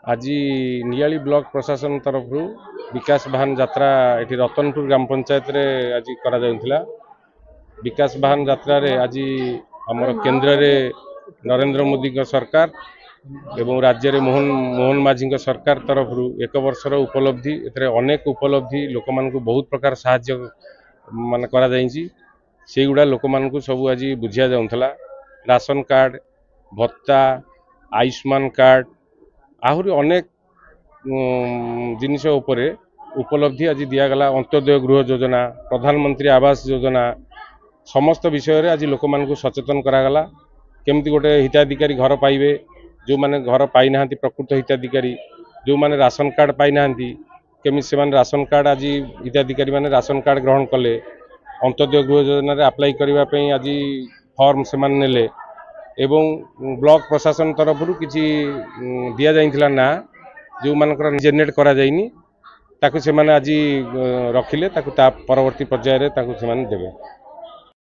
आज नियाली ब्लॉक प्रशासन तरफ विकास वाहन यात्रा ये रतनपुर ग्राम पंचायत रे आज करा जाउथिला। विकास वाहन यात्रा रे आज हमर केंद्र रे नरेंद्र मोदी का सरकार एवं राज्य रे मोहन मोहन माझी का सरकार तरफ एक वर्षर उपलब्धि एथरे अनेक उपलब्धि लोक मान को बहुत प्रकार साहाय्य मान करा जाइछि। से गुडा लोक मान को सब आज बुझिया जाउथला। राशन कार्ड भत्ता आयुष्मान कार्ड आहुरी अनेक जिनिष उपरे उपलब्धि आज दिगला। अंत्योदय गृह योजना प्रधानमंत्री आवास योजना समस्त विषय रे आज लोक मान को सचेतन करागला। केमती गोटे हिताधिकारी घर पाइबे जो माने घर पाई नाहंती प्रकृत हिताधिकारी जो माने राशन कार्ड पाई नाहंती केमी से माने राशन कार्ड आज हिताधिकारी माने राशन कार्ड ग्रहण कले अंत्योदय गृह योजना रे अप्लाई करबा पई आज फॉर्म से माने नेले एवं ब्लॉक प्रशासन तरफ किसी दिया जाइथिला ना जो मानकर जेनेरेट करा जाइनी ताकु से माने आज रखिले ताकु ता परवर्ती पर्याय रे ताकु से माने देबे।